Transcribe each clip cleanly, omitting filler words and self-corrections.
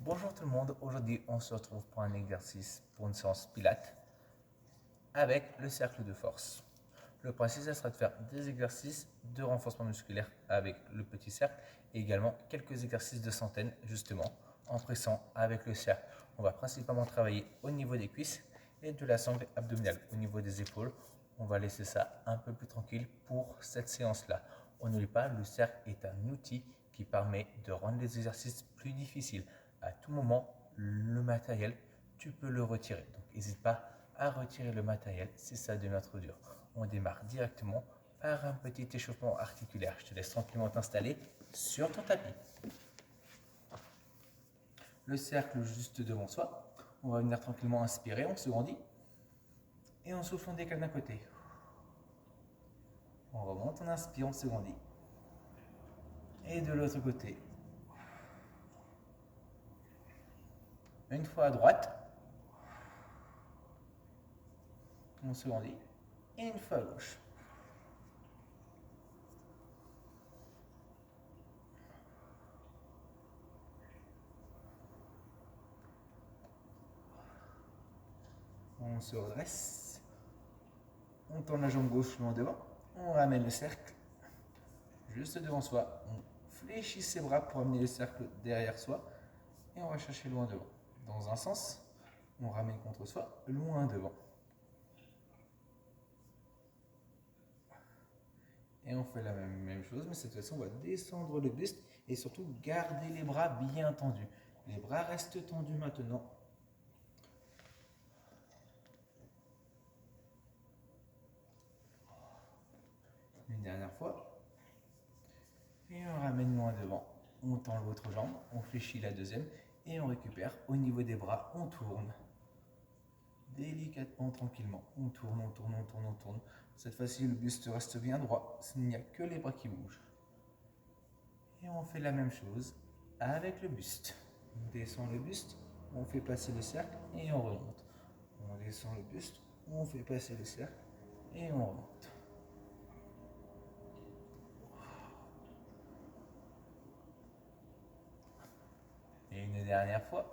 Bonjour tout le monde, aujourd'hui on se retrouve pour un exercice pour une séance pilates avec le cercle de force. Le principe ça sera de faire des exercices de renforcement musculaire avec le petit cercle et également quelques exercices de centaines justement en pressant avec le cercle. On va principalement travailler au niveau des cuisses et de la sangle abdominale. Au niveau des épaules, on va laisser ça un peu plus tranquille pour cette séance-là. On n'oublie pas, le cercle est un outil qui permet de rendre les exercices plus difficiles. À tout moment, le matériel, tu peux le retirer. Donc n'hésite pas à retirer le matériel si ça devient trop dur. On démarre directement par un petit échauffement articulaire. Je te laisse tranquillement t'installer sur ton tapis. Le cercle juste devant soi. On va venir tranquillement inspirer, on se grandit. Et on souffle, on décale d'un côté. On remonte, on inspire, on se grandit. Et de l'autre côté. Une fois à droite. On se grandit. Et une fois à gauche. On se redresse. On tourne la jambe gauche loin devant. On ramène le cercle juste devant soi. On fléchit ses bras pour amener le cercle derrière soi. Et on va chercher loin devant. Dans un sens, on ramène contre soi, loin devant. Et on fait la même chose, mais cette fois-ci, on va descendre le buste et surtout garder les bras bien tendus. Les bras restent tendus maintenant. Une dernière fois. Et on ramène loin devant. On tend l'autre jambe, on fléchit la deuxième et on récupère au niveau des bras. On tourne délicatement, tranquillement. On tourne, on tourne, on tourne, on tourne. Cette fois-ci, le buste reste bien droit. Il n'y a que les bras qui bougent. Et on fait la même chose avec le buste. On descend le buste, on fait passer le cercle et on remonte. On descend le buste, on fait passer le cercle et on remonte. Et une dernière fois.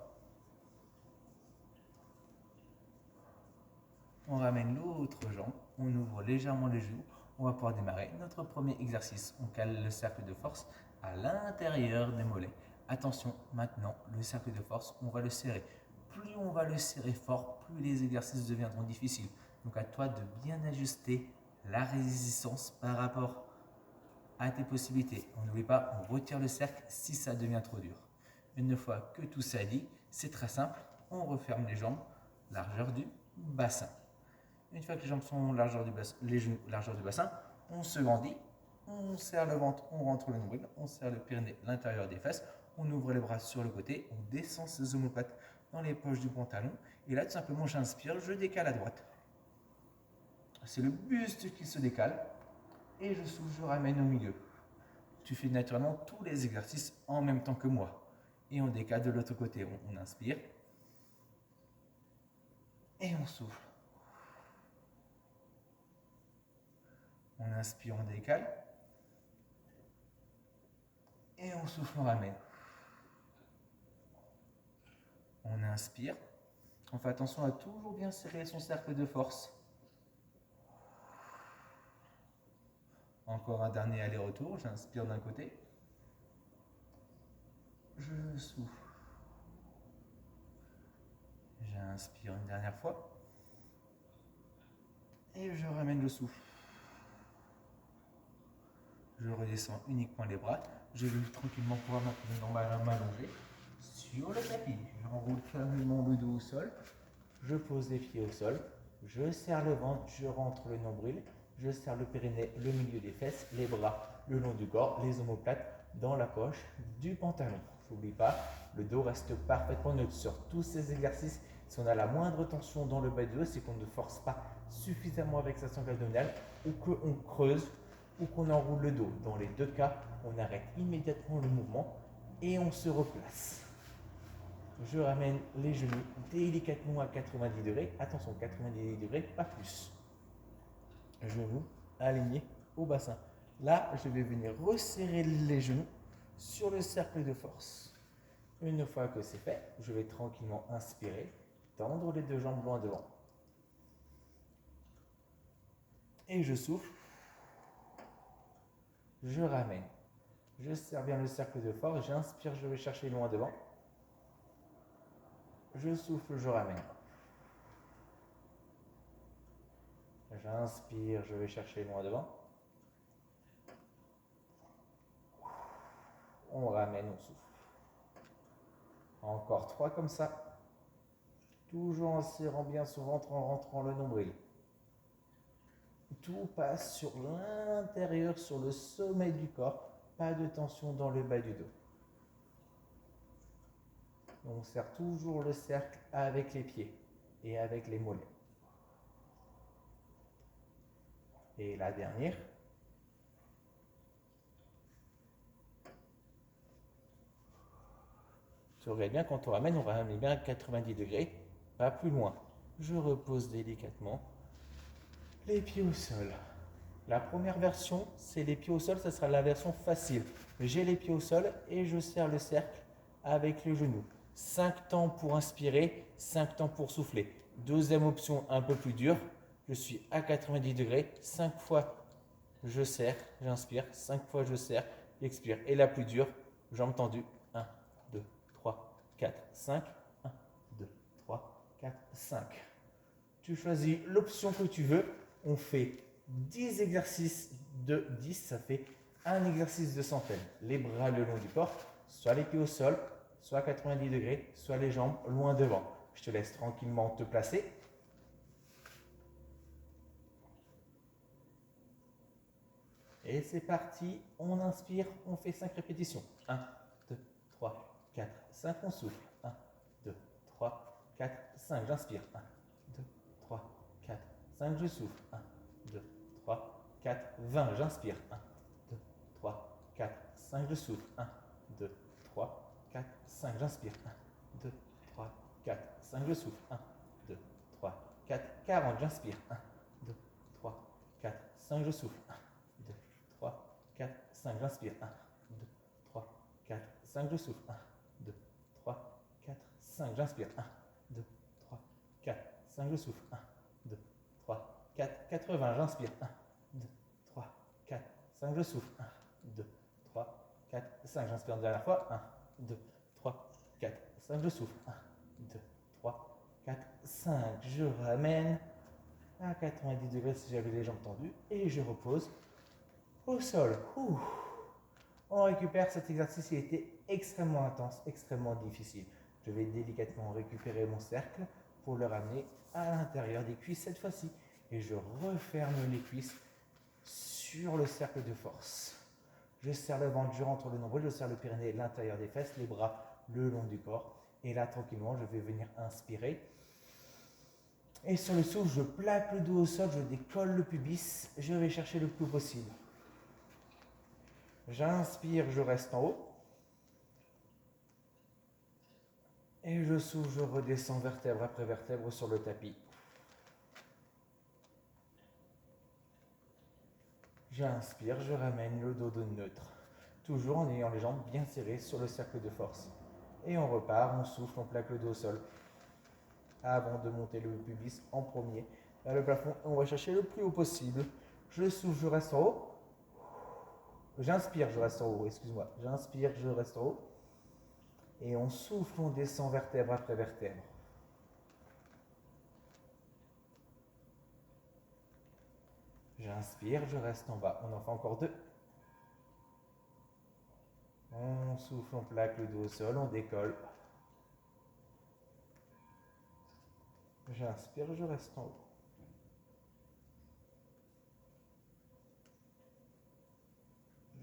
On ramène l'autre jambe, on ouvre légèrement les genoux. On va pouvoir démarrer notre premier exercice. On cale le cercle de force à l'intérieur des mollets. Attention, maintenant, le cercle de force, on va le serrer. Plus on va le serrer fort, plus les exercices deviendront difficiles. Donc à toi de bien ajuster la résistance par rapport à tes possibilités. On n'oublie pas, on retire le cercle si ça devient trop dur. Une fois que tout ça est dit, c'est très simple. On referme les jambes, largeur du bassin. Une fois que les jambes sont largeur du bassin, les genoux largeur du bassin, on se grandit, on serre le ventre, on rentre le nombril, on serre le périnée, l'intérieur des fesses, on ouvre les bras sur le côté, on descend ses omoplates dans les poches du pantalon. Et là, tout simplement, j'inspire, je décale à droite. C'est le buste qui se décale. Et je souffle, je ramène au milieu. Tu fais naturellement tous les exercices en même temps que moi. Et on décale de l'autre côté. On inspire. Et on souffle. On inspire, on décale. Et on souffle, on ramène. On inspire. On fait attention à toujours bien serrer son cercle de force. Encore un dernier aller-retour. J'inspire d'un côté. Je souffle. J'inspire une dernière fois. Et je ramène le souffle. Je redescends uniquement les bras. Je vais tranquillement pouvoir maintenir normalement allongé sur le tapis. J'enroule calmement le dos au sol. Je pose les pieds au sol. Je serre le ventre, je rentre le nombril. Je serre le périnée, le milieu des fesses, les bras le long du corps, les omoplates dans la poche du pantalon. N'oublie pas, le dos reste parfaitement neutre sur tous ces exercices. Si on a la moindre tension dans le bas du dos, c'est qu'on ne force pas suffisamment avec sa sangle abdominale ou qu'on creuse ou qu'on enroule le dos. Dans les deux cas, on arrête immédiatement le mouvement et on se replace. Je ramène les genoux délicatement à 90 degrés. Attention, 90 degrés, pas plus. Genoux alignés au bassin. Là, je vais venir resserrer les genoux sur le cercle de force. Une fois que c'est fait, je vais tranquillement inspirer, tendre les deux jambes loin devant. Et je souffle, je ramène. Je serre bien le cercle de force, j'inspire, je vais chercher loin devant. Je souffle, je ramène. J'inspire, je vais chercher loin devant. On ramène, on souffle. Encore 3 comme ça. Toujours en serrant bien son ventre, en rentrant le nombril. Tout passe sur l'intérieur, sur le sommet du corps. Pas de tension dans le bas du dos. On serre toujours le cercle avec les pieds et avec les mollets. Et la dernière. Tu regardes bien, quand on ramène bien à 90 degrés, pas plus loin. Je repose délicatement les pieds au sol. La première version, c'est les pieds au sol, ça sera la version facile. J'ai les pieds au sol et je serre le cercle avec le genou. 5 temps pour inspirer, 5 temps pour souffler. Deuxième option un peu plus dure, je suis à 90 degrés, 5 fois je serre, j'inspire, 5 fois je serre, j'expire. Et la plus dure, jambes tendues, 1, 2, 3, 4, 5, 1, 2, 3, 4, 5. Tu choisis l'option que tu veux, on fait 10 exercices de 10, ça fait un exercice de centaine. Les bras le long du corps, soit les pieds au sol, soit à 90 degrés, soit les jambes loin devant. Je te laisse tranquillement te placer. Et c'est parti, on inspire, on fait 5 répétitions. 1, 2, 3, 4, 5, on souffle. 1, 2, 3, 4, 5, j'inspire. 1, 2, 3, 4, 5, je souffle. 1, 2, 3, 4, 20, j'inspire. 1, 2, 3, 4, 5, je souffle. 1, 2, 3, 4, 5, j'inspire. 1, 2, 3, 4, 5, je souffle. 1, 2, 3, 4, 40, j'inspire. 1, 2, 3, 4, 5, je souffle. 1, 2, 3, 4, 5, j'inspire. 1, 2, 3, 4, 5, je souffle. 1, 2, 3, 4, 5, j'inspire. 1, 2, 3, 4, 5, je souffle. 1, 2, 3, 4, 80, j'inspire. 1, 2, 3, 4, 5, je souffle. 1, 2, 3, 4, 5, j'inspire une dernière fois. 1, 2, 3, 4, 5, je souffle. 1, 2, 3, 4, 5, je ramène à 90 degrés si j'avais les jambes tendues et je repose au sol. On récupère. Cet exercice, il était extrêmement intense, extrêmement difficile. Je vais délicatement récupérer mon cercle pour le ramener à l'intérieur des cuisses cette fois-ci. Et je referme les cuisses sur le cercle de force. Je serre le ventre, je rentre le nombril, je serre le périnée, l'intérieur des fesses, les bras le long du corps. Et là, tranquillement, je vais venir inspirer. Et sur le souffle, je plaque le dos au sol, je décolle le pubis, je vais chercher le plus haut possible. J'inspire, je reste en haut. Et je souffle, je redescends vertèbre après vertèbre sur le tapis. J'inspire, je ramène le dos neutre. Toujours en ayant les jambes bien serrées sur le cercle de force. Et on repart, on souffle, on plaque le dos au sol. Avant de monter le pubis en premier vers le plafond, on va chercher le plus haut possible. Je souffle, je reste en haut. J'inspire, je reste en haut, excuse-moi. J'inspire, je reste en haut. Et on souffle, on descend vertèbre après vertèbre. J'inspire, je reste en bas. On en fait encore 2. On souffle, on plaque le dos au sol, on décolle. J'inspire, je reste en haut.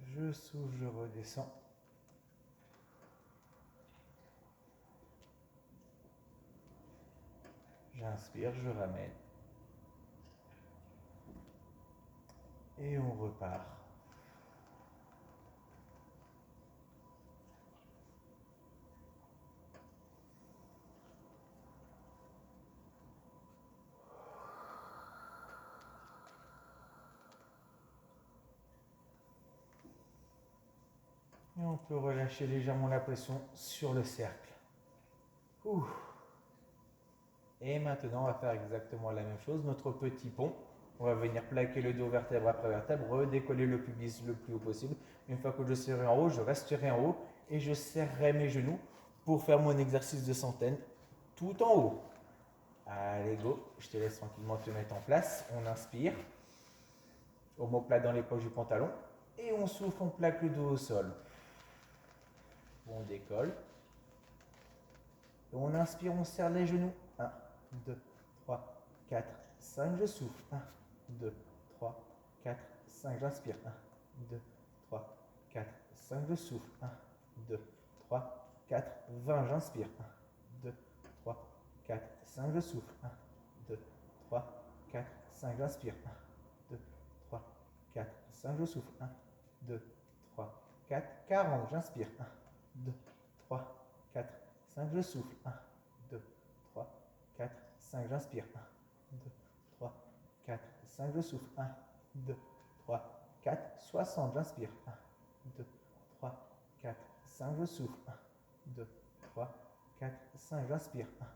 Je souffle, je redescends. J'inspire, je ramène. Et on repart. Et on peut relâcher légèrement la pression sur le cercle. Ouh. Et maintenant, on va faire exactement la même chose. Notre petit pont, on va venir plaquer le dos vertèbre après vertèbre, redécoller le pubis le plus haut possible. Une fois que je serai en haut, je resterai en haut et je serrerai mes genoux pour faire mon exercice de centaine tout en haut. Allez, go. Je te laisse tranquillement te mettre en place. On inspire. Omoplate dans les poches du pantalon. Et on souffle, on plaque le dos au sol. On décolle. On inspire, on serre les genoux. 1, 2, 3, 4, 5. Je souffle. 1, 2, 3, 4, 5. J'inspire. 1, 2, 3, 4, 5. Je souffle. 1, 2, 3, 4, 20. J'inspire. 1, 2, 3, 4, 5. Je souffle. 1, 2, 3, 4, 5. J'inspire. 1, 2, 3, 4, 5. Je souffle. 1, 2, 3, 4, 40. J'inspire. 1, 2, 3, 4, 5. Je souffle. 1, 2, 3, 4, 5. J'inspire. 1, 2, 3, 4, 5. Je souffle. 1, 2, 3, 4, 60. J'inspire. 1, 2, 3, 4, 5. Je souffle. 1, 2, 3, 4, 5. J'inspire. 1,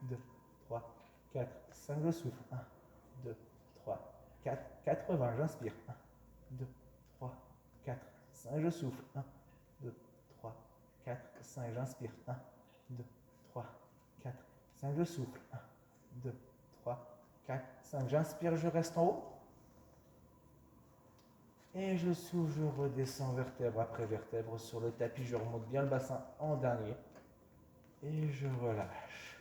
2, 3, 4, 5. Je souffle. 1, 2, 3, 4, 80. J'inspire. 1, 2, 3, 4, 5. Je souffle. 1, 2, 3, 4, 5. J'inspire. 1, 2, 3, 4, 5. Je souffle. 1, 2, 3, 4, 5. J'inspire, je reste en haut. Et je souffle, je redescends vertèbre après vertèbre sur le tapis. Je remonte bien le bassin en dernier. Et je relâche.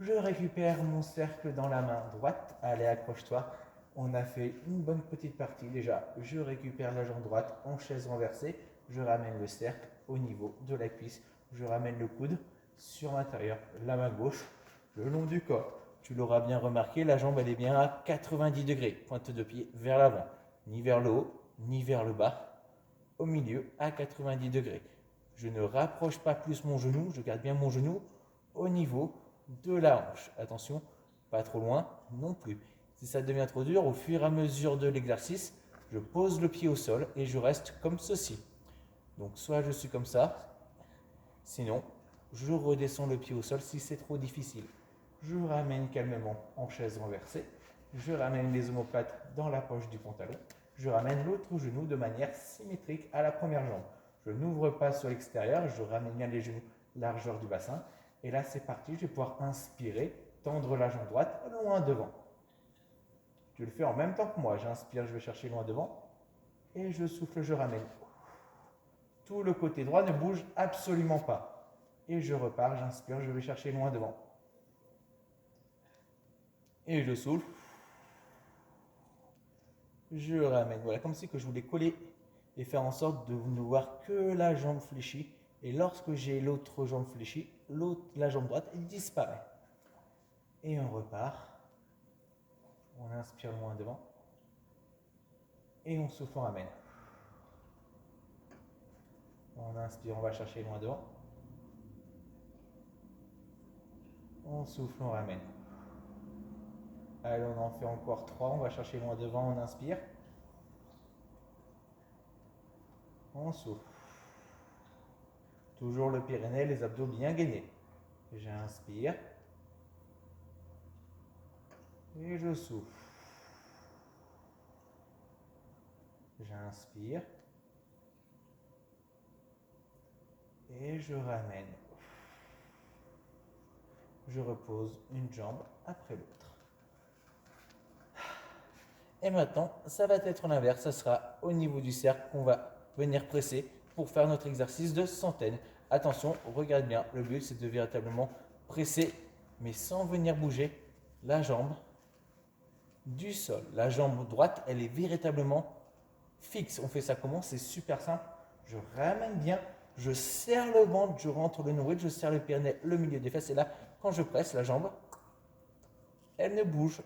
Je récupère mon cercle dans la main droite. Allez, accroche-toi. On a fait une bonne petite partie déjà. Je récupère la jambe droite en chaise renversée. Je ramène le cercle au niveau de la cuisse. Je ramène le coude sur l'intérieur, la main gauche, le long du corps. Tu l'auras bien remarqué, la jambe elle est bien à 90 degrés. Pointe de pied vers l'avant, ni vers le haut, ni vers le bas. Au milieu, à 90 degrés. Je ne rapproche pas plus mon genou, je garde bien mon genou au niveau de la hanche. Attention, pas trop loin non plus. Si ça devient trop dur, au fur et à mesure de l'exercice, je pose le pied au sol et je reste comme ceci. Donc soit je suis comme ça, sinon je redescends le pied au sol si c'est trop difficile. Je ramène calmement en chaise renversée, je ramène les omoplates dans la poche du pantalon, je ramène l'autre genou de manière symétrique à la première jambe. Je n'ouvre pas sur l'extérieur, je ramène bien les genoux largeur du bassin. Et là, c'est parti, je vais pouvoir inspirer, tendre la jambe droite loin devant. Tu le fais en même temps que moi. J'inspire, je vais chercher loin devant. Et je souffle, je ramène. Tout le côté droit ne bouge absolument pas. Et je repars, j'inspire, je vais chercher loin devant. Et je souffle. Je ramène. Voilà, comme si que je voulais coller et faire en sorte de ne voir que la jambe fléchie. Et lorsque j'ai l'autre jambe fléchie, la jambe droite disparaît. Et on repart. On inspire loin devant. Et on souffle, on ramène. On inspire, on va chercher loin devant. On souffle, on ramène. Allez, on en fait encore 3. On va chercher loin devant, on inspire. On souffle. Toujours le périnée, les abdos bien gainés. J'inspire. Et je souffle. J'inspire. Et je ramène. Je repose une jambe après l'autre. Et maintenant, ça va être l'inverse. Ça sera au niveau du cercle qu'on va venir presser pour faire notre exercice de centaine. Attention, regarde bien. Le but, c'est de véritablement presser, mais sans venir bouger la jambe du sol. La jambe droite, elle est véritablement fixe. On fait ça comment? C'est super simple. Je ramène bien, je serre le ventre, je rentre le nombril, je serre le périnée, le milieu des fesses. Et là, quand je presse la jambe, elle ne bouge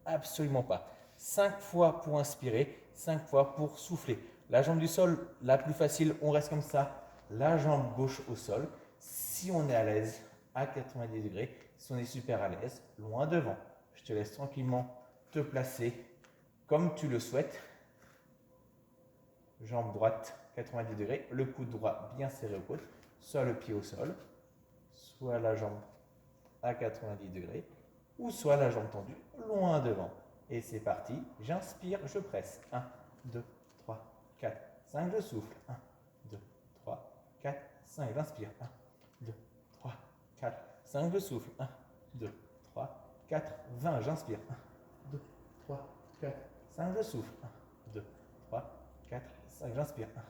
absolument pas. 5 fois pour inspirer, 5 fois pour souffler. La jambe du sol, la plus facile, on reste comme ça. La jambe gauche au sol. Si on est à l'aise, à 90 degrés, si on est super à l'aise, loin devant. Je te laisse tranquillement te placer comme tu le souhaites. Jambe droite 90 degrés, le coude droit bien serré au côte, soit le pied au sol, soit la jambe à 90 degrés, ou soit la jambe tendue loin devant. Et c'est parti, j'inspire, je presse. 1, 2, 3, 4, 5, je souffle. 1, 2, 3, 4, 5, j'inspire. 1, 2, 3, 4, 5, je souffle. 1, 2, 3, 4, 20, j'inspire. 1, 2, 3, 4, 5, je souffle. 1, 2, 3, 4, 5, j'inspire. 1,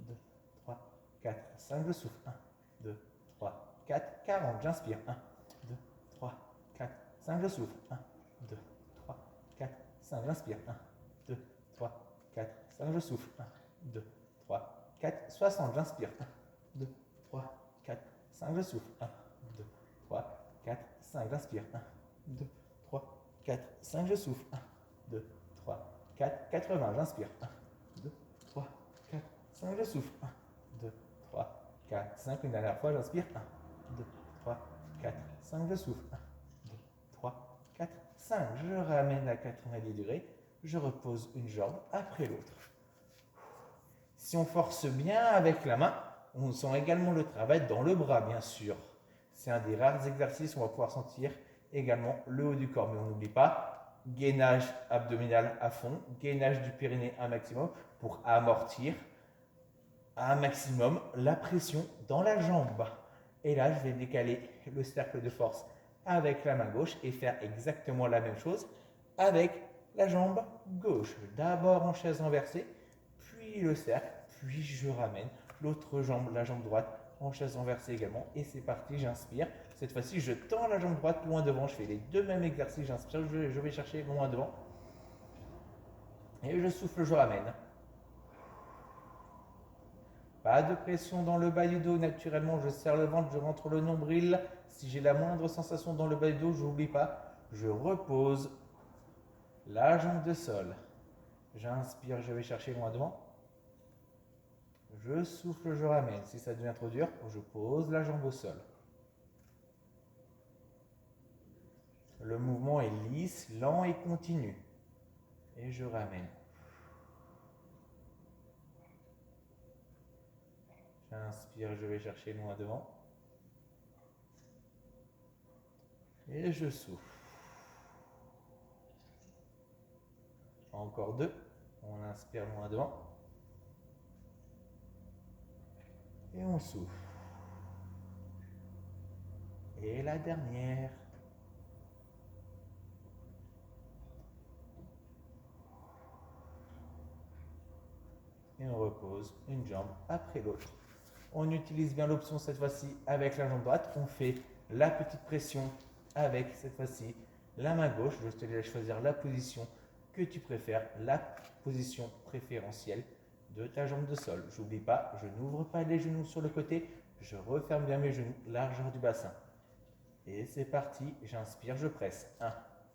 2, 3, 4, 5, je souffle. 1, 2, 3, 4, 40, j'inspire. 1, 2, 3, 4, 5, je souffle. 1, 2, 3, 4, 5, j'inspire. 1, 2, 3, 4, 5, je souffle. 1, 2, 3, 4, 60, j'inspire. 1, 2, 3, 4, 5, je souffle. 1, 2, 3, 4, 5, j'inspire. 1, 2, 3, 4, 5, je souffle. 1, 2, 3, 4, 80, j'inspire. 1, 2, 3, 4, 5, je souffle. 1, 2, 3, 4, 5, une dernière fois, j'inspire. 1, 2, 3, 4, 5, je souffle. 1, 2, 3, 4, 5. Je ramène à 90 degrés. Je repose une jambe après l'autre. Si on force bien avec la main, on sent également le travail dans le bras, bien sûr. C'est un des rares exercices où on va pouvoir sentir également le haut du corps. Mais on n'oublie pas, gainage abdominal à fond, gainage du périnée un maximum pour amortir à un maximum la pression dans la jambe. Et là, je vais décaler le cercle de force avec la main gauche et faire exactement la même chose avec la jambe gauche. D'abord en chaise renversée, puis le cercle, puis je ramène l'autre jambe, la jambe droite, en chaise renversée également. Et c'est parti, j'inspire. Cette fois-ci, je tends la jambe droite loin devant. Je fais les deux mêmes exercices. J'inspire, je vais chercher loin devant. Et je souffle, je ramène. Pas de pression dans le bas du dos. Naturellement, je serre le ventre, je rentre le nombril. Si j'ai la moindre sensation dans le bas du dos, je n'oublie pas. Je repose la jambe de sol. J'inspire, je vais chercher loin devant. Je souffle, je ramène. Si ça devient trop dur, je pose la jambe au sol. Le mouvement est lisse, lent et continu. Et je ramène. J'inspire, je vais chercher loin devant. Et je souffle. Encore deux. On inspire loin devant. Et on souffle. Et la dernière. Et on repose une jambe après l'autre. On utilise bien l'option cette fois-ci avec la jambe droite. On fait la petite pression avec cette fois-ci la main gauche. Je te laisse choisir la position que tu préfères, la position préférentielle de ta jambe de sol. J'oublie pas, je n'ouvre pas les genoux sur le côté, je referme bien mes genoux, largeur du bassin. Et c'est parti, j'inspire, je presse. 1,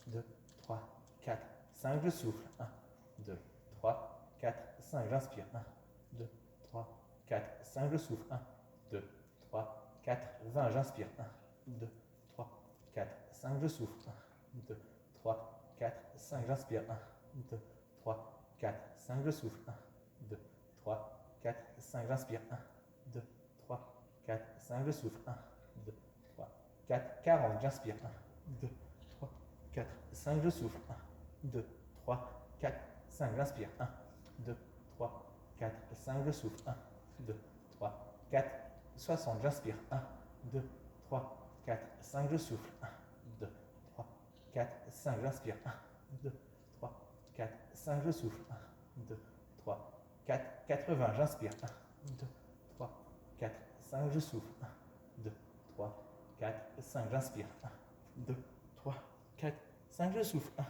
2, 3, 4, 5, je souffle. 1, 2, 3, 4, 5, j'inspire. 1, 2, 3, 4, 5, je souffle. 1, 2, 3, 4, 20, j'inspire. 1, 2, 3, 4, 5, je souffle. 1, 2, 3, 4, 5, j'inspire. 1, 2, 3, 4, 5, je souffle. 1, 2, 3, 4, 5, j'inspire. 1, 2, 3, 4, 5, je souffle. 1, 2, 3, 4, 40, j'inspire. 1, 2, 3, 4, 5, je souffle. 1, 2, 3, 4, 5, j'inspire. 1, 2, 3, 4, 5, je souffle. 1, 2, 3, 4, 60, j'inspire. 1, 2, 3, 4, 5, je souffle. 1, 2, 3, 4, 5, j'inspire. 1, 2, 3, 4, 5, je souffle. 1, 2, 3, 4, 80, j'inspire. 1, 2, 3, 4, 5, je souffle. 1, 2, 3, 4, 5, j'inspire. 1, 2, 3, 4, 5, je souffle. 1,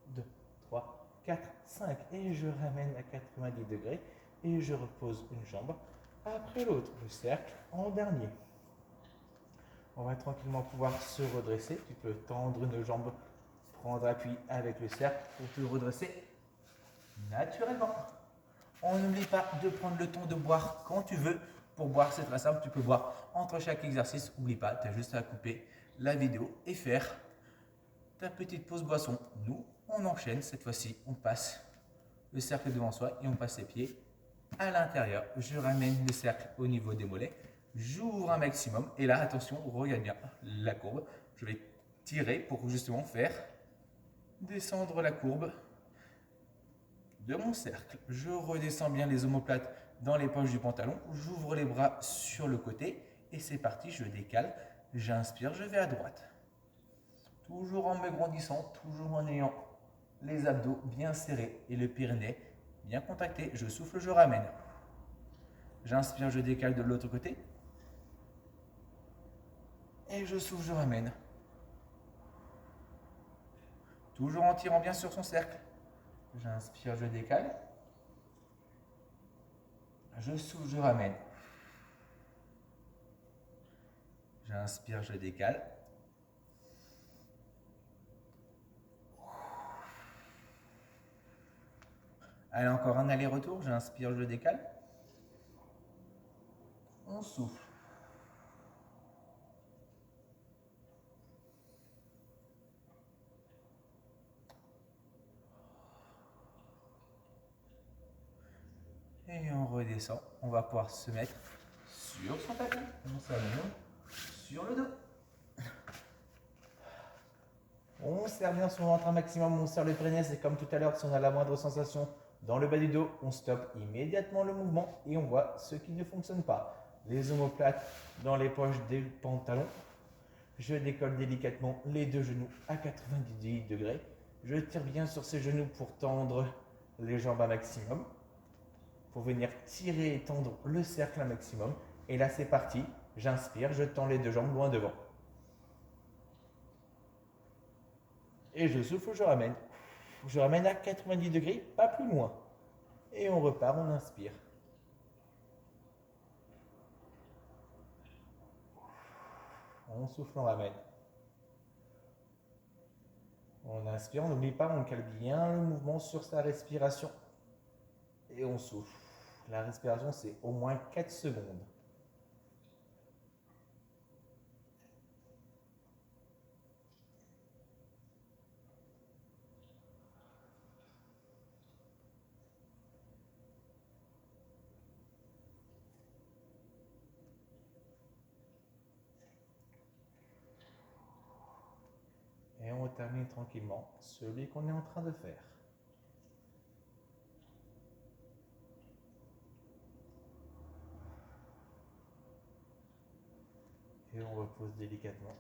2, 3, 4, 5. Et je ramène à 90 degrés et je repose une jambe après l'autre. Le cercle en dernier. On va tranquillement pouvoir se redresser. Tu peux tendre une jambe, prendre appui avec le cercle pour te redresser naturellement. On n'oublie pas de prendre le temps de boire quand tu veux. Pour boire, c'est très simple. Tu peux boire entre chaque exercice. N'oublie pas, tu as juste à couper la vidéo et faire ta petite pause boisson. Nous, on enchaîne. Cette fois-ci, on passe le cercle devant soi et on passe les pieds à l'intérieur. Je ramène le cercle au niveau des mollets. J'ouvre un maximum. Et là, attention, regarde bien la courbe. Je vais tirer pour justement faire descendre la courbe de mon cercle. Je redescends bien les omoplates dans les poches du pantalon. J'ouvre les bras sur le côté. Et c'est parti, je décale. J'inspire, je vais à droite. Toujours en me grandissant, toujours en ayant les abdos bien serrés et le périnée bien contracté. Je souffle, je ramène. J'inspire, je décale de l'autre côté. Et je souffle, je ramène. Toujours en tirant bien sur son cercle. J'inspire, je décale. Je souffle, je ramène. J'inspire, je décale. Allez, encore un aller-retour. J'inspire, je décale. On souffle. Et on redescend. On va pouvoir se mettre sur son tapis. On s'allonge sur le dos. On serre bien son ventre un maximum, on serre le périnée, c'est comme tout à l'heure, si on a la moindre sensation dans le bas du dos, on stoppe immédiatement le mouvement et on voit ce qui ne fonctionne pas. Les omoplates dans les poches des pantalons. Je décolle délicatement les deux genoux à 90 degrés. Je tire bien sur ces genoux pour tendre les jambes un maximum. Pour venir tirer et tendre le cercle un maximum. Et là c'est parti, j'inspire, je tends les deux jambes loin devant. Et je souffle, je ramène. Je ramène à 90 degrés, pas plus loin. Et on repart, on inspire. On souffle, on ramène. On inspire, on n'oublie pas, on cale bien le mouvement sur sa respiration. Et on souffle. La respiration, c'est au moins 4 secondes. Et on termine tranquillement celui qu'on est en train de faire. Et on repose délicatement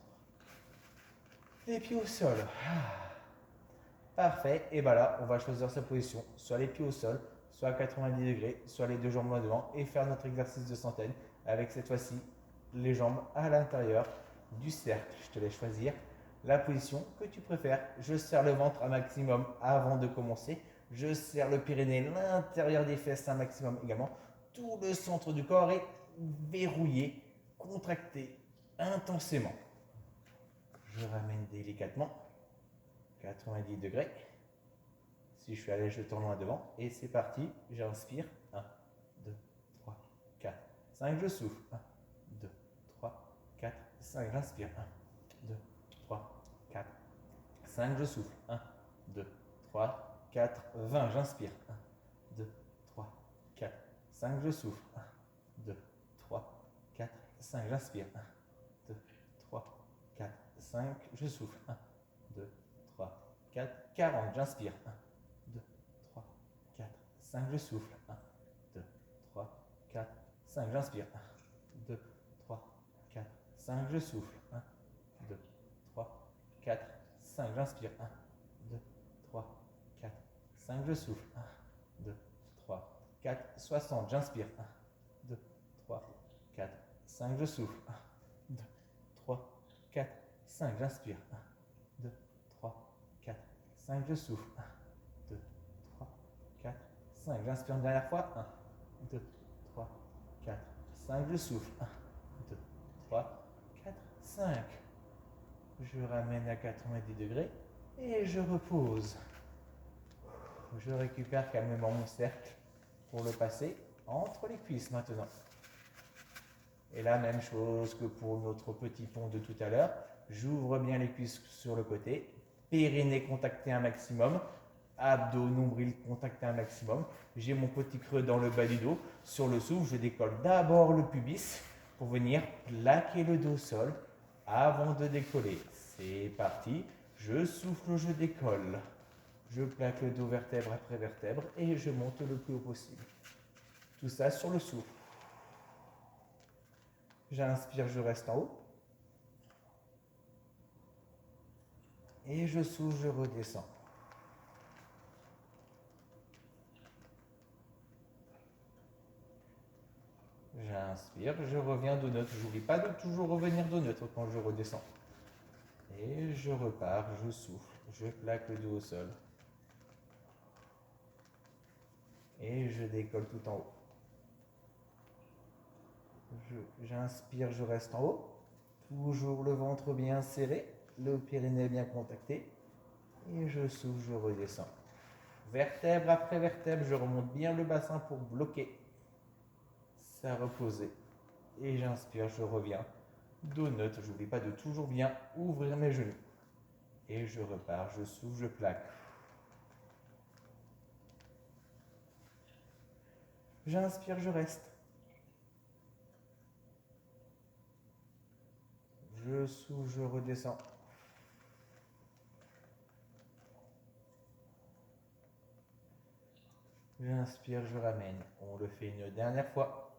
les pieds au sol. Parfait. Et bien là, on va choisir sa position, soit les pieds au sol, soit à 90 degrés, soit les deux jambes loin devant, et faire notre exercice de centaine avec cette fois-ci les jambes à l'intérieur du cercle. Je te laisse choisir la position que tu préfères. Je serre le ventre un maximum avant de commencer. Je serre le périnée, l'intérieur des fesses un maximum également. Tout le centre du corps est verrouillé, contracté intensément. Je ramène délicatement 90 degrés. Si je suis à l'aise, je tourne loin devant. Et c'est parti, j'inspire. 1, 2, 3, 4, 5. Je souffle. 1, 2, 3, 4, 5. J'inspire. 1, 2, 3, 4, 5. Je souffle. 1, 2, 3, 4, 20. J'inspire. 1, 2, 3, 4, 5. Je souffle. 1, 2, 3, 4, 5. J'inspire. 1, 2, 3, 4, 5. Je souffle. 1, 2, 3, 4, 40. J'inspire. 1, 2, 3, 4, 5. Je souffle. 1, 2, 3, 4, 5. J'inspire. 1, 2, 3, 4, 5. Je souffle. 1, 2, 3, 4, 5. J'inspire. 1, 2, 3, 4, 5. Je souffle. 1, 2, 3, 4, 60. J'inspire. 1, 2, 3, 4, 5. Je souffle. 1, 2, 3, 4, 5. J'inspire. 1, 2, 3, 4, 5. Je souffle. 1, 2, 3, 4, 5. J'inspire une dernière fois. 1, 2, 3, 4, 5. Je souffle. 1, 2, 3, 4, 5. Je ramène à 90 degrés et je repose. Je récupère calmement mon cercle pour le passer entre les cuisses maintenant. Et la même chose que pour notre petit pont de tout à l'heure. J'ouvre bien les cuisses sur le côté, périnée contacté un maximum. abdos, nombril contacté un maximum. J'ai mon petit creux dans le bas du dos. Sur le souffle, je décolle d'abord le pubis pour venir plaquer le dos au sol avant de décoller. C'est parti. Je souffle, je décolle. Je plaque le dos vertèbre après vertèbre et je monte le plus haut possible. Tout ça sur le souffle. J'inspire, je reste en haut. Et je souffle, je redescends. J'inspire, je reviens dos neutre. J'oublie pas de toujours revenir dos neutre quand je redescends. Et je repars, je souffle, je plaque le dos au sol. Et je décolle tout en haut. J'inspire, je reste en haut. Toujours le ventre bien serré, le périnée bien contacté. Et je souffle, je redescends. Vertèbre après vertèbre, je remonte bien le bassin pour bloquer. Ça reposer. Et j'inspire, je reviens. Dos neutre, j'oublie pas de toujours bien ouvrir mes genoux. Et je repars, je souffle, je plaque. J'inspire, je reste. Je souffle, je redescends. J'inspire, je ramène. On le fait une dernière fois.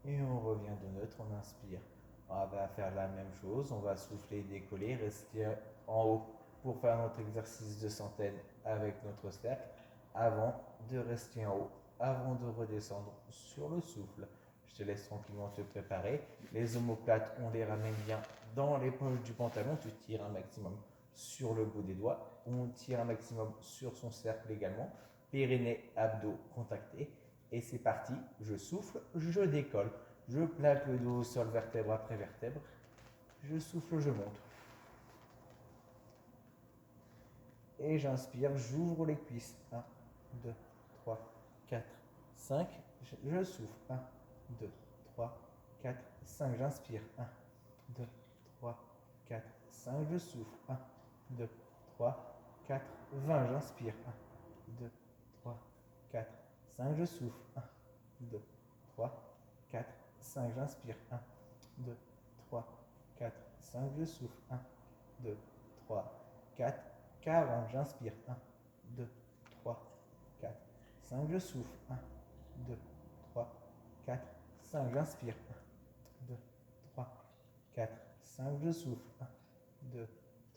Et on revient de neutre, on inspire. On va faire la même chose, on va souffler, décoller, rester en haut pour faire notre exercice de centaine avec notre cercle avant de rester en haut, avant de redescendre sur le souffle. Je te laisse tranquillement te préparer. Les omoplates, on les ramène bien dans les poches du pantalon. Tu tires un maximum sur le bout des doigts. On tire un maximum sur son cercle également. Périnée, abdos contactés. Et c'est parti. Je souffle, je décolle. Je plaque le dos au sol vertèbre après vertèbre. Je souffle, je monte. Et j'inspire, j'ouvre les cuisses. 1, 2, 3, 4, 5. Je souffle. 1, 2, 3, 4, 5. J'inspire. 1, 2, 3, 4, 5. Je souffle. 1, 2, 3, 4, 20. J'inspire. 1, 2, 3, 4, 5. Je souffle. 1, 2, 3, 4, 5. J'inspire. 1, 2, 3, 4, 5. Je souffle. 1, 2, 3, 4, 40. J'inspire. 1, 2, 3, 4, 5. Je souffle. 1, 2, 3, 4, 5. J'inspire. 1, 2, 3, 4, 5. Je souffle. 1, 2,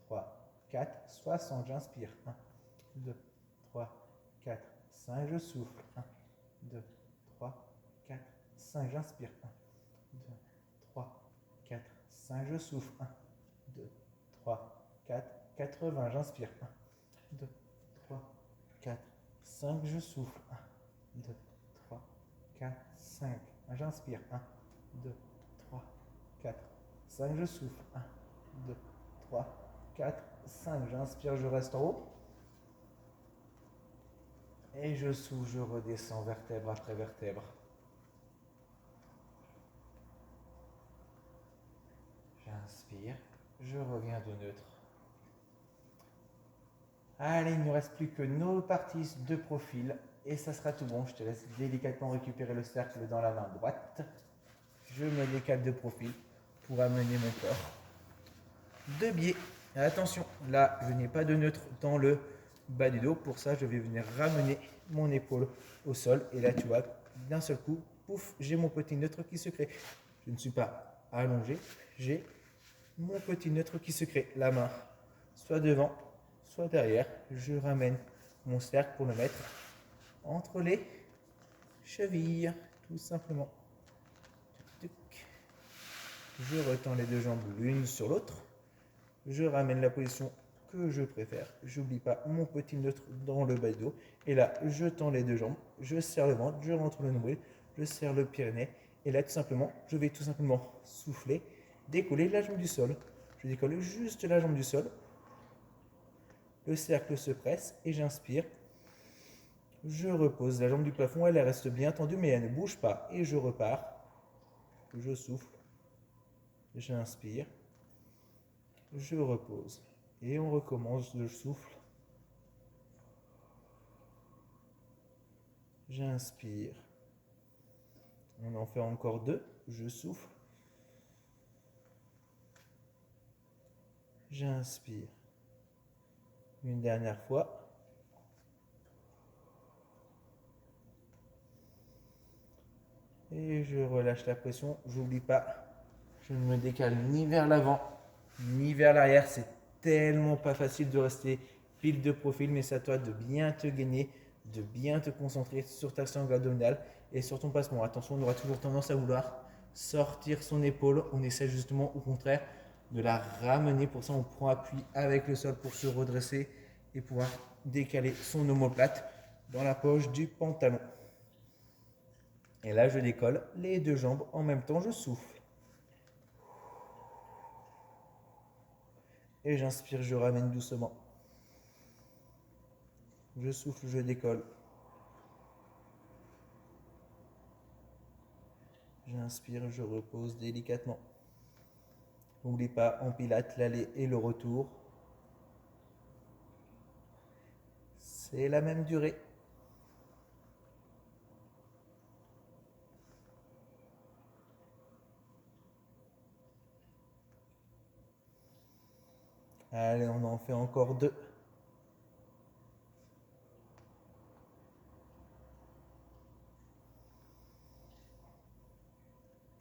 3, 4, 60. J'inspire. 1, 2, 3, 4, 5. Je souffle. 1, 2, 3, 4, 5. J'inspire. 1, 2, 3, 4, 5. Je souffle. 1, 2, 3, 4, 80. J'inspire. 1, 2, 3, 4, 5. Je souffle. 1, 2, 3, 4, 5. J'inspire. 1, 2, 3, 4, 5. Je souffle. 1, 2, 3, 4, 5. J'inspire, je reste en haut. Et je souffle, je redescends vertèbre après vertèbre. J'inspire, je reviens de neutre. Allez, il ne nous reste plus que nos parties de profil et ça sera tout bon. Je te laisse délicatement récupérer le cercle dans la main droite. Je me décale de profil pour amener mon corps de biais. Attention, là, je n'ai pas de neutre dans le bas du dos. Pour ça, je vais venir ramener mon épaule au sol. Et là, tu vois, d'un seul coup, pouf, j'ai mon petit neutre qui se crée. Je ne suis pas allongé, j'ai mon petit neutre qui se crée. La main soit devant, soit derrière. Je ramène mon cercle pour le mettre entre les chevilles, tout simplement. Je retends les deux jambes l'une sur l'autre. Je ramène la position que je préfère. J'oublie pas mon petit neutre dans le bas du dos. Et là, je tends les deux jambes, je serre le ventre, je rentre le nombril, je serre le périnée. Et là, tout simplement, je vais tout simplement souffler, décoller la jambe du sol. Je décolle juste la jambe du sol. Le cercle se presse et j'inspire. Je repose la jambe du plafond, elle reste bien tendue mais elle ne bouge pas. Et je repars. Je souffle. J'inspire. Je repose. Et on recommence, je souffle. J'inspire. On en fait encore 2. Je souffle. J'inspire. Une dernière fois. Et je relâche la pression. J'oublie pas. Je ne me décale ni vers l'avant, ni vers l'arrière. C'est tellement pas facile de rester pile de profil, mais c'est à toi de bien te gainer, de bien te concentrer sur ta sangle abdominale et sur ton passement. Attention, on aura toujours tendance à vouloir sortir son épaule. On essaie justement au contraire de la ramener. Pour ça, on prend appui avec le sol pour se redresser et pouvoir décaler son omoplate dans la poche du pantalon. Et là, je décolle les 2 jambes en même temps, je souffle. Et j'inspire, je ramène doucement. Je souffle, je décolle. J'inspire, je repose délicatement. N'oublie pas, en pilates, l'aller et le retour. C'est la même durée. Allez, on en fait encore 2.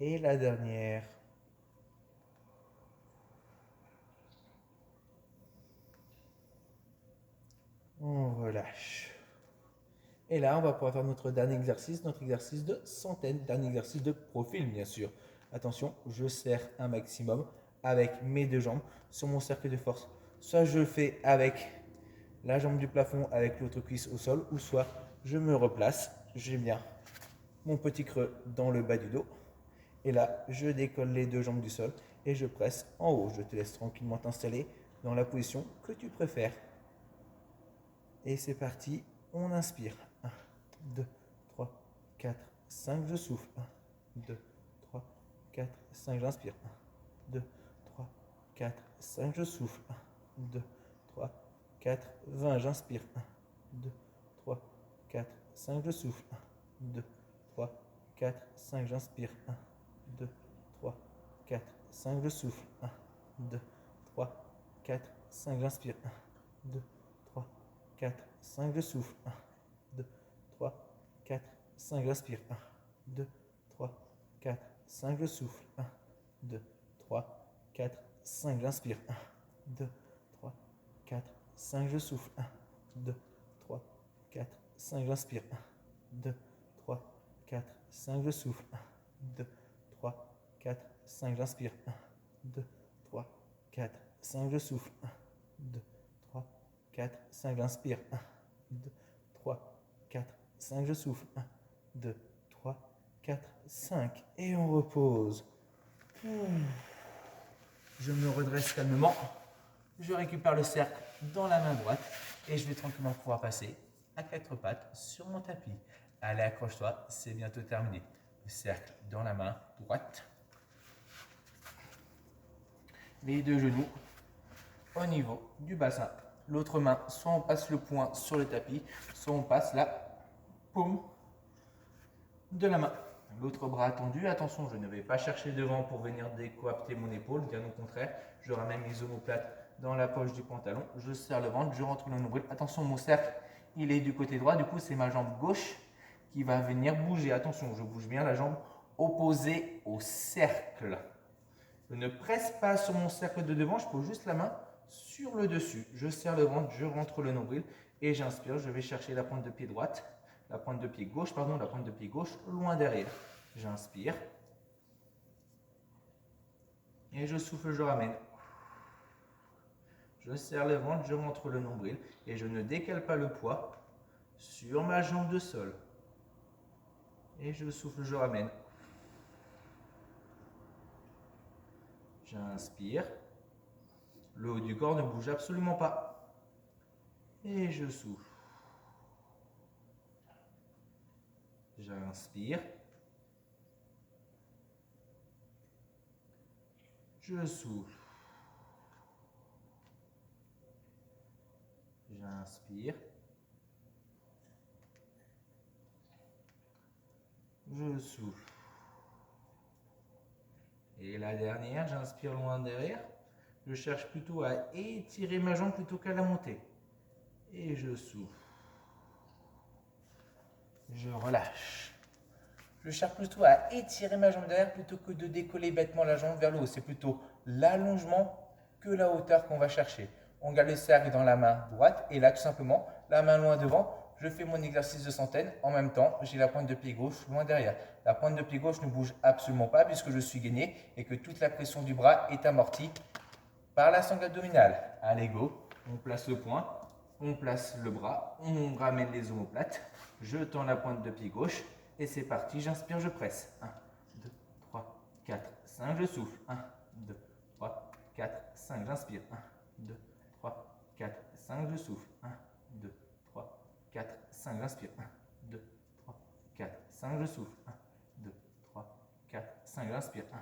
Et la dernière. On relâche. Et là, on va pouvoir faire notre dernier exercice, notre exercice de centaine, dernier exercice de profil, bien sûr. Attention, je serre un maximum avec mes 2 jambes sur mon cercle de force. Soit je le fais avec la jambe du plafond avec l'autre cuisse au sol, ou soit je me replace, j'ai bien mon petit creux dans le bas du dos. Et là, je décolle les 2 jambes du sol et je presse en haut. Je te laisse tranquillement t'installer dans la position que tu préfères. Et c'est parti, on inspire. 1, 2, 3, 4, 5, je souffle. 1, 2, 3, 4, 5, j'inspire. 1, 2, 3, 4, 5, je souffle. 1, 2, 3, 4, 20, j'inspire. 1, 2, 3, 4, 5, je souffle. 1, 2, 3, 4, 5, j'inspire. 1, 2, 3, 4, 5, je souffle. 1, 2, 3, 4, 5, j'inspire. 1, 2, 3, 4, 5, je souffle. 1, 2, 3, 4, 5, j'inspire. 1, 2, 3, 4, 5, je souffle. 1, 2, 3, 4, 5, j'inspire. 1, 2, 3, 4, 5, je souffle. 1, 2, 3, 4, 5, j'inspire. 1, 2, 3, 4, 5, je souffle. 1, 2, 3, 4, 5, j'inspire. 1, 2, 3, 4, 5, je souffle. 1, 2, 3, 4, 5, j'inspire. 1, 2, 3, 4, 5, je souffle. 1, 2, 3, 4, 5. Et on repose. Je me redresse calmement. Je récupère le cercle dans la main droite et je vais tranquillement pouvoir passer à 4 pattes sur mon tapis. Allez, accroche-toi, c'est bientôt terminé. Le cercle dans la main droite. Les 2 genoux au niveau du bassin. L'autre main, soit on passe le poing sur le tapis, soit on passe la paume de la main. L'autre bras tendu. Attention, je ne vais pas chercher devant pour venir décoapter mon épaule. Bien au contraire, je ramène mes omoplates dans la poche du pantalon. Je serre le ventre, je rentre le nombril. Attention, mon cercle, il est du côté droit. Du coup, c'est ma jambe gauche qui va venir bouger. Attention, je bouge bien la jambe opposée au cercle. Je ne presse pas sur mon cercle de devant, je pose juste la main sur le dessus. Je serre le ventre, je rentre le nombril et j'inspire. Je vais chercher la pointe de pied droite, la pointe de pied gauche, loin derrière. J'inspire. Et je souffle, je ramène. Je serre le ventre, je rentre le nombril et je ne décale pas le poids sur ma jambe de sol. Et je souffle, je ramène. J'inspire. Le haut du corps ne bouge absolument pas. Et je souffle. J'inspire. Je souffle. J'inspire. Je souffle. Et la dernière, j'inspire loin derrière. Je cherche plutôt à étirer ma jambe plutôt qu'à la monter. Et je souffle. Je relâche. Je cherche plutôt à étirer ma jambe derrière plutôt que de décoller bêtement la jambe vers le haut. C'est plutôt l'allongement que la hauteur qu'on va chercher. On garde le cercle dans la main droite et là tout simplement, la main loin devant, je fais mon exercice de centaine. En même temps, j'ai la pointe de pied gauche loin derrière. La pointe de pied gauche ne bouge absolument pas puisque je suis gainé et que toute la pression du bras est amortie par la sangle abdominale. Allez go, on place le poing, on place le bras, on ramène les omoplates, je tends la pointe de pied gauche et c'est parti, j'inspire, je presse. 1, 2, 3, 4, 5, je souffle. 1, 2, 3, 4, 5, j'inspire. 1, 2, 3, 4, 5, je souffle. 1, 2, 3, 4, 5, j'inspire. 1, 2, 3, 4, 5, je souffle. 1, 2, 3, 4, 5, j'inspire. 1,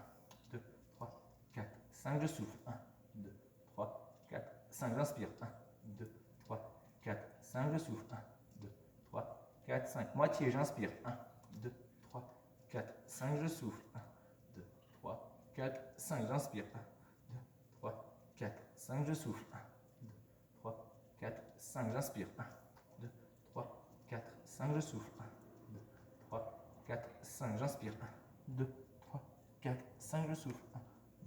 2, 3, 4, 5, je souffle. 1, 2, 3, 4, 5, j'inspire. 1, 2, 3, 4, 5, je souffle. 1, 2, 3, 4, 5. Moitié, j'inspire. 1, 2, 3, 4, 5, je souffle. 1, 2, 3, 4, 5, j'inspire. 1, 2, 3, 4, 5, je souffle. 1, 2, 3, 4, 5, j'inspire. 1, 2, 3, 4, 5, je souffle. 1, 2, 3, 4, 5, j'inspire. 1, 2, 3, 4, 5, je souffle. 1,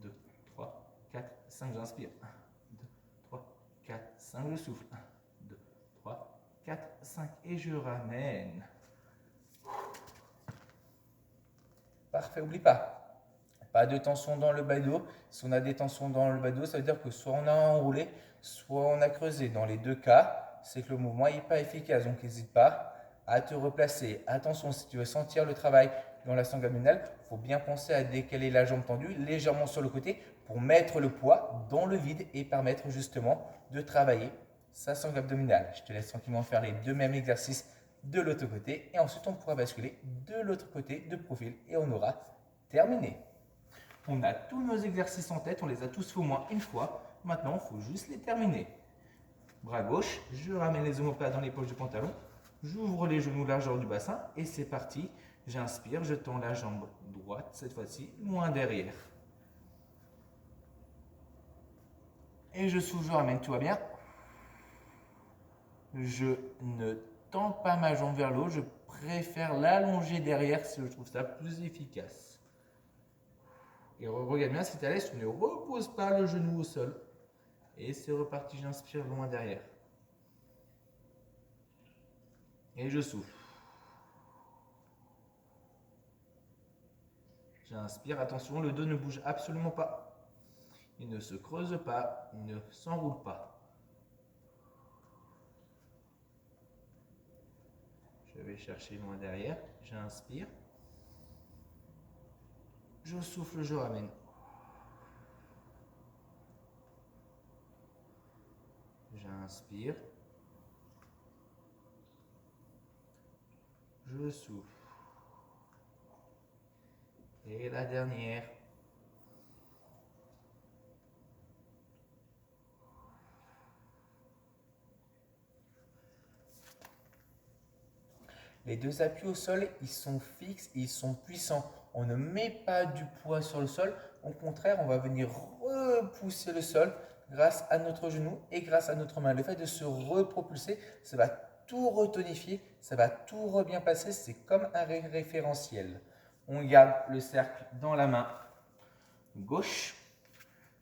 2, 3, 4, 5, j'inspire. 1, 2, 3, 4, 5, je souffle. 1, 2, 3, 4, 5 et je ramène. Parfait, oublie pas. Pas de tension dans le bas du dos. Si on a des tensions dans le bas du dos, ça veut dire que soit on a enroulé, soit on a creusé. Dans les deux cas, c'est que le mouvement n'est pas efficace. Donc n'hésite pas à te replacer. Attention, si tu veux sentir le travail dans la sangle abdominale, il faut bien penser à décaler la jambe tendue légèrement sur le côté pour mettre le poids dans le vide et permettre justement de travailler sa sangle abdominale. Je te laisse tranquillement faire les deux mêmes exercices de l'autre côté et ensuite on pourra basculer de l'autre côté de profil et on aura terminé. On a tous nos exercices en tête, on les a tous fait au moins une fois. Maintenant, il faut juste les terminer. Bras gauche, je ramène les omoplates dans les poches du pantalon, j'ouvre les genoux largeur du bassin et c'est parti. J'inspire, je tends la jambe droite, cette fois-ci loin derrière. Et je souffle, je ramène, tout va bien. Je ne tends pas ma jambe vers le haut, je préfère l'allonger derrière si je trouve ça plus efficace. Et regarde bien, si tu es à l'aise, tu ne reposes pas le genou au sol. Et c'est reparti, j'inspire loin derrière. Et je souffle. J'inspire, attention, le dos ne bouge absolument pas. Il ne se creuse pas, il ne s'enroule pas. Je vais chercher loin derrière, j'inspire. Je souffle, je ramène. J'inspire. Je souffle. Et la dernière. Les deux appuis au sol, ils sont fixes, ils sont puissants. On ne met pas du poids sur le sol. Au contraire, on va venir repousser le sol grâce à notre genou et grâce à notre main. Le fait de se repropulser, ça va tout retonifier, ça va tout bien passer. C'est comme un référentiel. On garde le cercle dans la main gauche.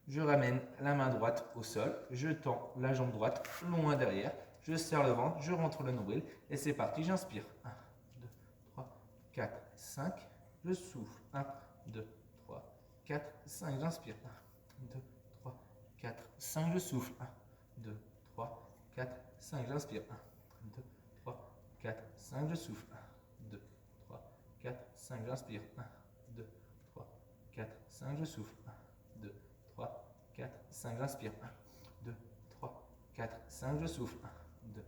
Je ramène la main droite au sol. Je tends la jambe droite loin derrière. Je serre le ventre, je rentre le nombril et c'est parti, j'inspire. 1, 2, 3, 4, 5. Je souffle. 1, 2, 3, 4, 5. J'inspire. 1, 2, 3, 4, 5. Je souffle. 1, 2, 3, 4, 5. J'inspire. 1, 2, 3, 4, 5. Je souffle. 1, 2, 3, 4, 5. J'inspire. 1, 2, 3, 4, 5. Je souffle. 1, 2, 3, 4, 5. J'inspire. 1, 2, 3, 4, 5. Je souffle. 1, 2,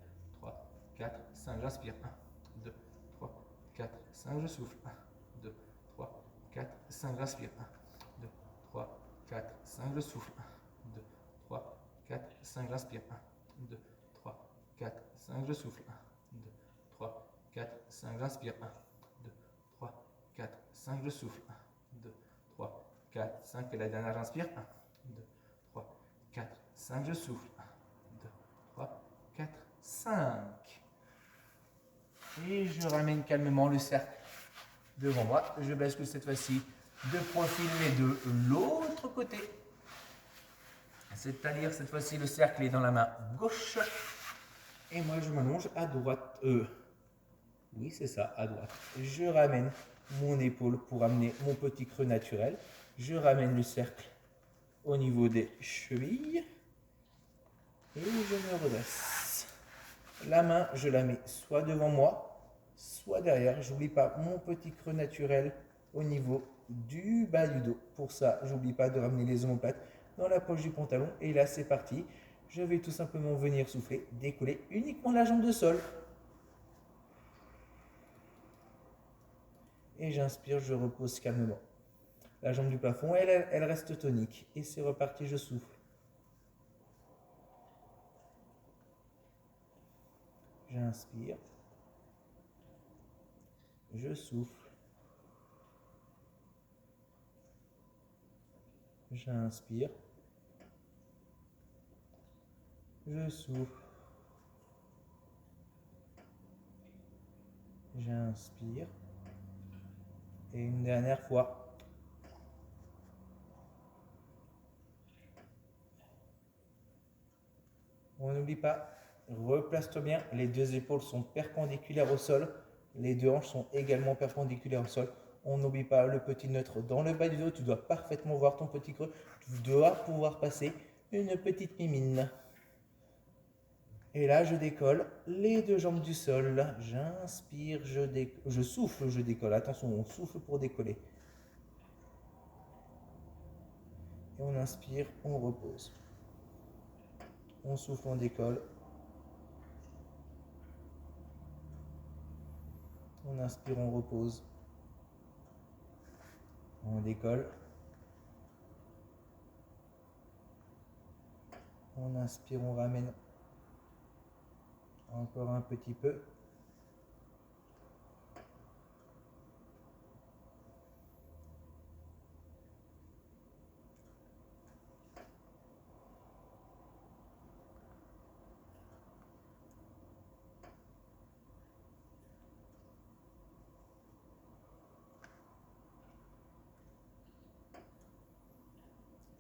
4, 5, j'inspire. 1, 2, 3, 4, 5, je souffle. 1, 2, 3, 4, 5, j'inspire. 1, 2, 3, 4, 5, je souffle. 1, 2, 3, 4, 5, j'inspire. 1, 2, 3, 4, 5, je souffle. 1, 2, 3, 4, 5, j'inspire. 1, 2, 3, 4, 5, je souffle. 1, 2, 3, 4, 5, et la dernière, j'inspire. 1, 2, 3, 4, 5, je souffle. 1, 2, 3, 4, 5. Et je ramène calmement le cercle devant moi. Je bascule cette fois-ci de profil, mais de l'autre côté. C'est-à-dire, cette fois-ci, le cercle est dans la main gauche. Et moi, je m'allonge à droite. Oui, c'est ça, à droite. Je ramène mon épaule pour amener mon petit creux naturel. Je ramène le cercle au niveau des chevilles. Et je me redresse. La main, je la mets soit devant moi, soit derrière. Je n'oublie pas mon petit creux naturel au niveau du bas du dos. Pour ça, je n'oublie pas de ramener les omoplates dans la poche du pantalon. Et là, c'est parti. Je vais tout simplement venir souffler, décoller uniquement la jambe de sol. Et j'inspire, je repose calmement. La jambe du plafond, elle reste tonique. Et c'est reparti, je souffle. J'inspire. Je souffle. J'inspire. Je souffle. J'inspire. Et une dernière fois. On n'oublie pas, replace-toi bien. Les deux épaules sont perpendiculaires au sol. Les deux hanches sont également perpendiculaires au sol. On n'oublie pas le petit neutre dans le bas du dos. Tu dois parfaitement voir ton petit creux. Tu dois pouvoir passer une petite mimine. Et là, je décolle les deux jambes du sol. J'inspire, je souffle, je décolle. Attention, on souffle pour décoller. Et on inspire, on repose. On souffle, on décolle. On inspire, on repose. On décolle. On inspire, on ramène. Encore un petit peu.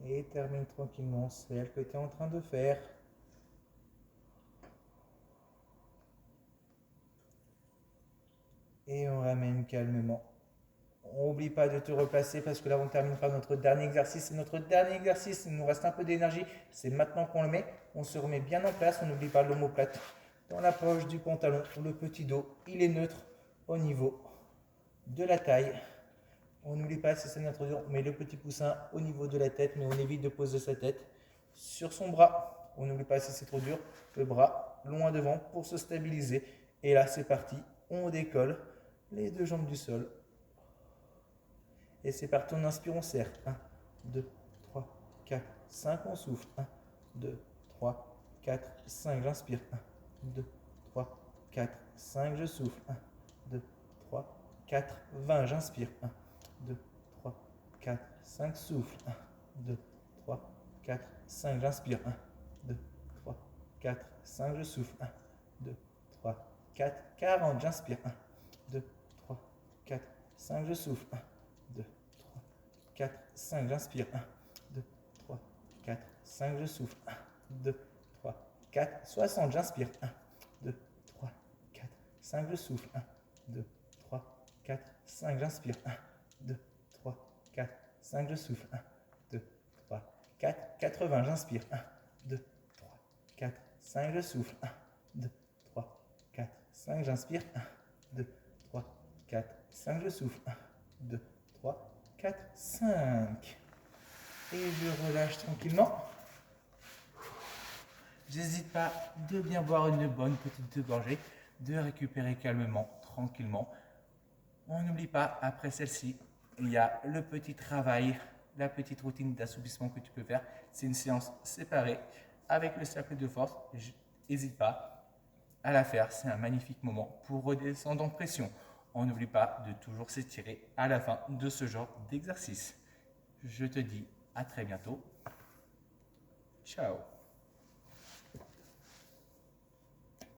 Et termine tranquillement celle que tu es en train de faire. Et on ramène calmement. On n'oublie pas de te replacer parce que là on termine par notre dernier exercice. C'est notre dernier exercice, il nous reste un peu d'énergie. C'est maintenant qu'on le met. On se remet bien en place. On n'oublie pas l'omoplate dans la poche du pantalon. Le petit dos, il est neutre au niveau de la taille. On n'oublie pas, si c'est notre dos, on met le petit coussin au niveau de la tête, mais on évite de poser sa tête sur son bras. On n'oublie pas, si c'est trop dur, le bras loin devant pour se stabiliser. Et là, c'est parti. On décolle les deux jambes du sol. Et c'est parti, on inspire, on serre. 1, 2, 3, 4, 5, on souffle. 1, 2, 3, 4, 5, j'inspire. 1, 2, 3, 4, 5, je souffle. 1, 2, 3, 4, 20, j'inspire. 1, 2, 3, 4, 5, souffle. 1, 2, 3, 4, 5, j'inspire. 1, 2, 3, 4, 5, je souffle. 1, 2, 3, 4, 40, j'inspire. 1, 2, 3, 4, 5, je souffle. 1, 2, 3, 4, 5, j'inspire. 1, 2, 3, 4, 5, je souffle. 1, 2, 3, 4, 60, j'inspire. 1, 2, 3, 4, 5, je souffle. 1, 2, 3, 4, 5, j'inspire. 1, 2, 3, 4, 5, je souffle. 1, 2, 3, 4, 80, j'inspire. 1, 2, 3, 4, 5, je souffle. 1, 2, 3, 4, 5, j'inspire. 1, 2, 3, 4, 5, je souffle. 1, 2, 3, 4, 5. Et je relâche tranquillement. J'hésite pas de bien boire une bonne petite gorgée de récupérer calmement, tranquillement. On n'oublie pas, après celle-ci, il y a le petit travail, la petite routine d'assouplissement que tu peux faire. C'est une séance séparée avec le cercle de force. N'hésite pas à la faire, c'est un magnifique moment pour redescendre en pression. On n'oublie pas de toujours s'étirer à la fin de ce genre d'exercice. Je te dis à très bientôt. Ciao.